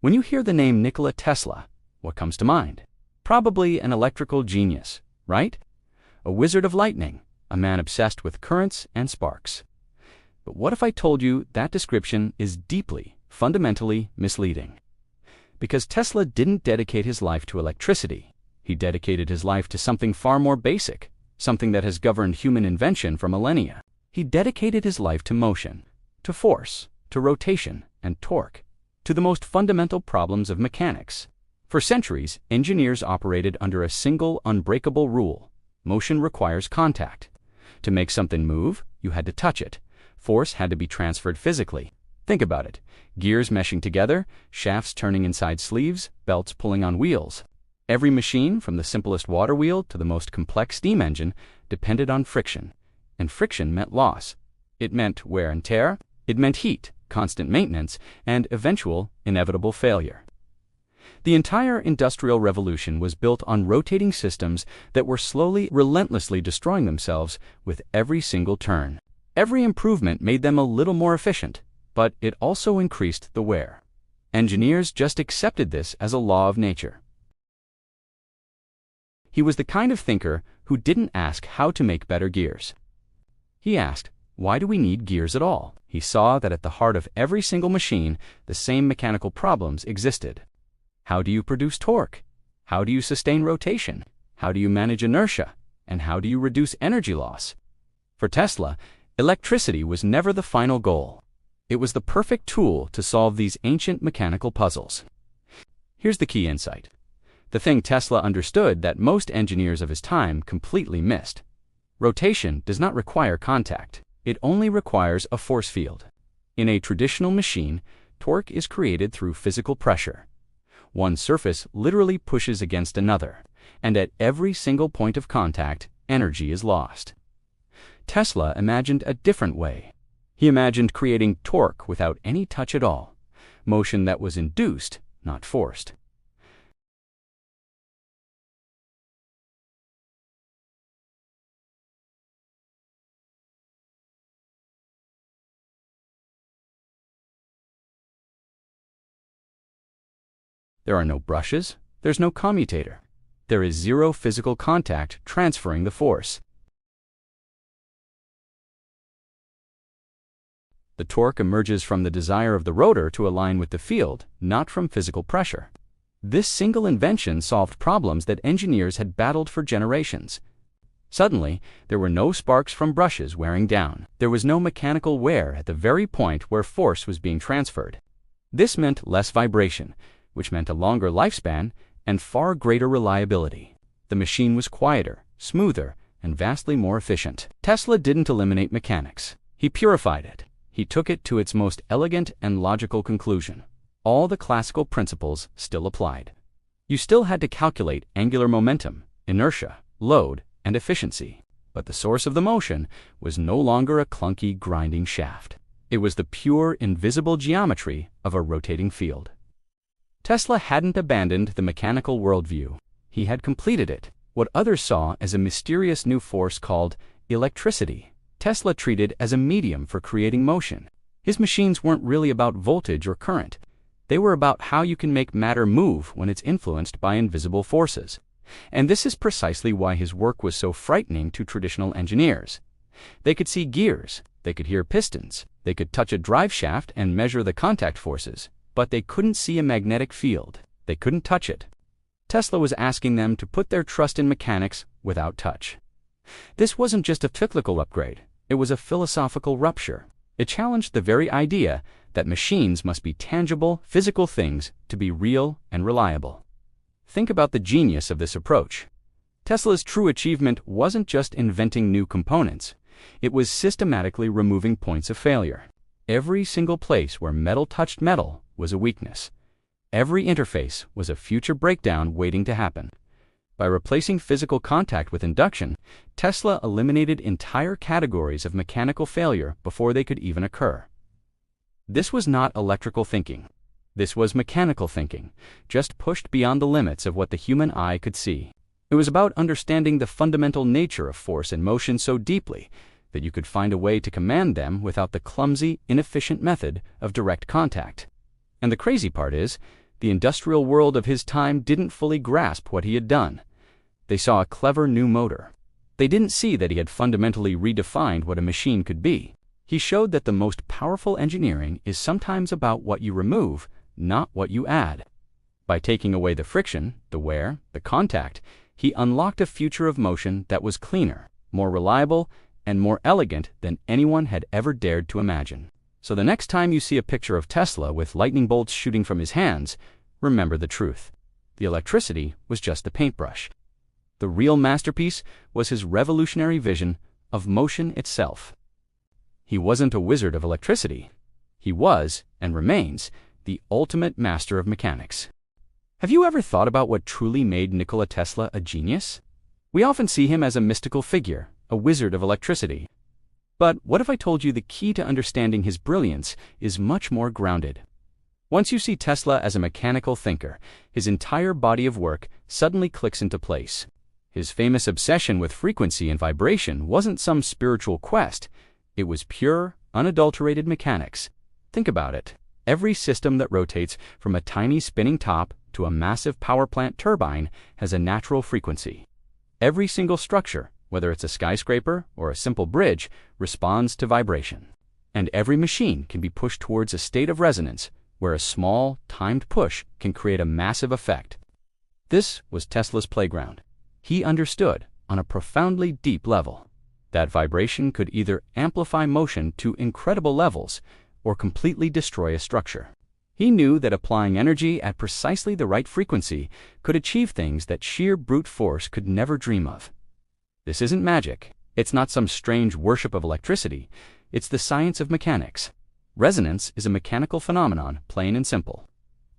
When you hear the name Nikola Tesla, what comes to mind? Probably an electrical genius, right? A wizard of lightning, a man obsessed with currents and sparks. But what if I told you that description is deeply, fundamentally misleading? Because Tesla didn't dedicate his life to electricity. He dedicated his life to something far more basic, something that has governed human invention for millennia. He dedicated his life to motion, to force, to rotation and torque, to the most fundamental problems of mechanics. For centuries, engineers operated under a single unbreakable rule: motion requires contact. To make something move, you had to touch it. Force had to be transferred physically. Think about it: gears meshing together, shafts turning inside sleeves, belts pulling on wheels. Every machine, from the simplest water wheel to the most complex steam engine, depended on friction. And friction meant loss. It meant wear and tear. It meant heat, constant maintenance, and eventual, inevitable failure. The entire Industrial Revolution was built on rotating systems that were slowly, relentlessly destroying themselves with every single turn. Every improvement made them a little more efficient, but it also increased the wear. Engineers just accepted this as a law of nature. He was the kind of thinker who didn't ask how to make better gears. He asked, why do we need gears at all? He saw that at the heart of every single machine, the same mechanical problems existed. How do you produce torque? How do you sustain rotation? How do you manage inertia? And how do you reduce energy loss? For Tesla, electricity was never the final goal. It was the perfect tool to solve these ancient mechanical puzzles. Here's the key insight: the thing Tesla understood that most engineers of his time completely missed. Rotation does not require contact. It only requires a force field. In a traditional machine, torque is created through physical pressure. One surface literally pushes against another, and at every single point of contact, energy is lost. Tesla imagined a different way. He imagined creating torque without any touch at all, motion that was induced, not forced. There are no brushes, there's no commutator. There is zero physical contact transferring the force. The torque emerges from the desire of the rotor to align with the field, not from physical pressure. This single invention solved problems that engineers had battled for generations. Suddenly, there were no sparks from brushes wearing down. There was no mechanical wear at the very point where force was being transferred. This meant less vibration, which meant a longer lifespan and far greater reliability. The machine was quieter, smoother, and vastly more efficient. Tesla didn't eliminate mechanics. He purified it. He took it to its most elegant and logical conclusion. All the classical principles still applied. You still had to calculate angular momentum, inertia, load, and efficiency. But the source of the motion was no longer a clunky, grinding shaft. It was the pure, invisible geometry of a rotating field. Tesla hadn't abandoned the mechanical worldview. He had completed it, what others saw as a mysterious new force called electricity. Tesla treated as a medium for creating motion. His machines weren't really about voltage or current. They were about how you can make matter move when it's influenced by invisible forces. And this is precisely why his work was so frightening to traditional engineers. They could see gears, they could hear pistons, they could touch a drive shaft and measure the contact forces, but they couldn't see a magnetic field. They couldn't touch it. Tesla was asking them to put their trust in mechanics without touch. This wasn't just a technical upgrade. It was a philosophical rupture. It challenged the very idea that machines must be tangible, physical things to be real and reliable. Think about the genius of this approach. Tesla's true achievement wasn't just inventing new components. It was systematically removing points of failure. Every single place where metal touched metal was a weakness. Every interface was a future breakdown waiting to happen. By replacing physical contact with induction, Tesla eliminated entire categories of mechanical failure before they could even occur. This was not electrical thinking. This was mechanical thinking, just pushed beyond the limits of what the human eye could see. It was about understanding the fundamental nature of force and motion so deeply that you could find a way to command them without the clumsy, inefficient method of direct contact. And the crazy part is, the industrial world of his time didn't fully grasp what he had done. They saw a clever new motor. They didn't see that he had fundamentally redefined what a machine could be. He showed that the most powerful engineering is sometimes about what you remove, not what you add. By taking away the friction, the wear, the contact, he unlocked a future of motion that was cleaner, more reliable, and more elegant than anyone had ever dared to imagine. So the next time you see a picture of Tesla with lightning bolts shooting from his hands, remember the truth. The electricity was just a paintbrush. The real masterpiece was his revolutionary vision of motion itself. He wasn't a wizard of electricity. He was, and remains, the ultimate master of mechanics. Have you ever thought about what truly made Nikola Tesla a genius? We often see him as a mystical figure, a wizard of electricity. But what if I told you the key to understanding his brilliance is much more grounded? Once you see Tesla as a mechanical thinker, his entire body of work suddenly clicks into place. His famous obsession with frequency and vibration wasn't some spiritual quest. It was pure, unadulterated mechanics. Think about it. Every system that rotates from a tiny spinning top to a massive power plant turbine has a natural frequency. Every single structure, whether it's a skyscraper or a simple bridge, responds to vibration. And every machine can be pushed towards a state of resonance where a small, timed push can create a massive effect. This was Tesla's playground. He understood, on a profoundly deep level, that vibration could either amplify motion to incredible levels or completely destroy a structure. He knew that applying energy at precisely the right frequency could achieve things that sheer brute force could never dream of. This isn't magic. It's not some strange worship of electricity. It's the science of mechanics. Resonance is a mechanical phenomenon, plain and simple.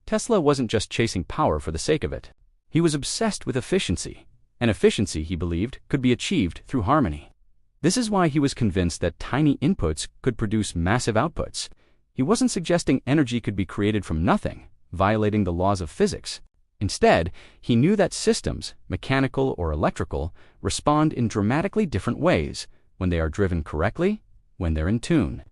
Tesla wasn't just chasing power for the sake of it. He was obsessed with efficiency, and efficiency, he believed, could be achieved through harmony. This is why he was convinced that tiny inputs could produce massive outputs. He wasn't suggesting energy could be created from nothing, violating the laws of physics. Instead, he knew that systems, mechanical or electrical, respond in dramatically different ways when they are driven correctly, when they're in tune.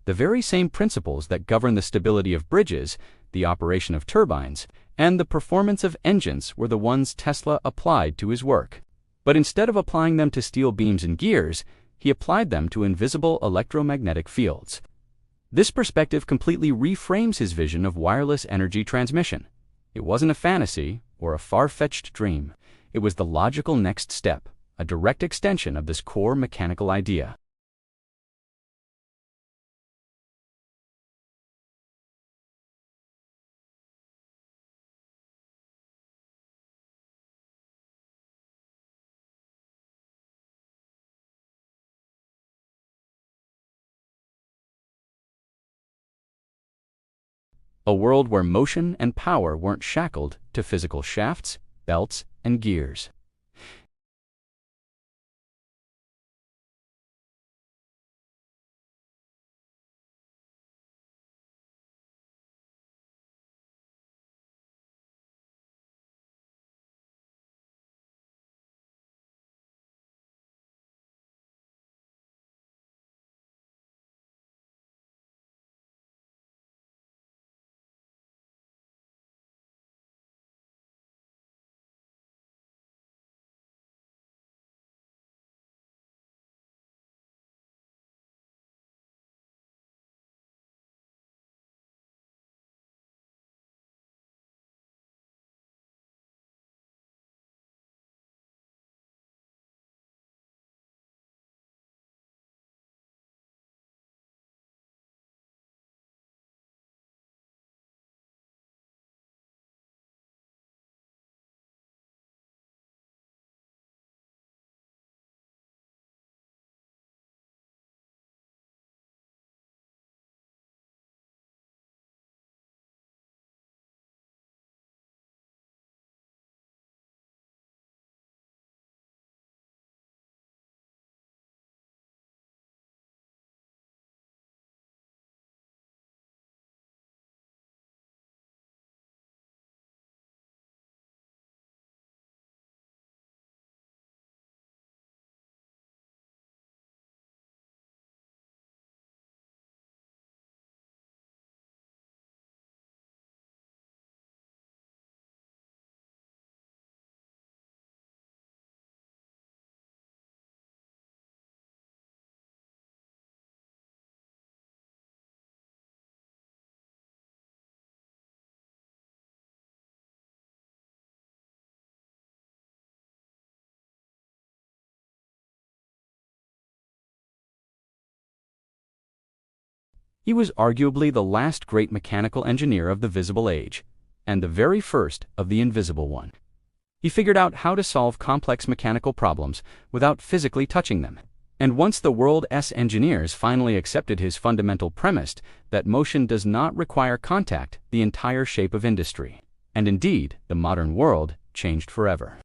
The very same principles that govern the stability of bridges, the operation of turbines, and the performance of engines were the ones Tesla applied to his work. But instead of applying them to steel beams and gears, he applied them to invisible electromagnetic fields. This perspective completely reframes his vision of wireless energy transmission. It wasn't a fantasy or a far-fetched dream. It was the logical next step, a direct extension of this core mechanical idea. A world where motion and power weren't shackled to physical shafts, belts, and gears. He was arguably the last great mechanical engineer of the visible age, and the very first of the invisible one. He figured out how to solve complex mechanical problems without physically touching them. And once the world's engineers finally accepted his fundamental premise that motion does not require contact, the entire shape of industry, and indeed the modern world, changed forever.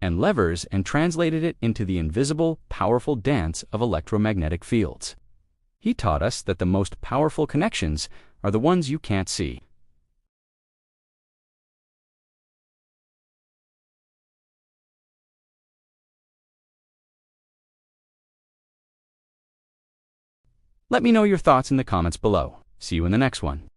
And levers and translated it into the invisible, powerful dance of electromagnetic fields. He taught us that the most powerful connections are the ones you can't see. Let me know your thoughts in the comments below. See you in the next one.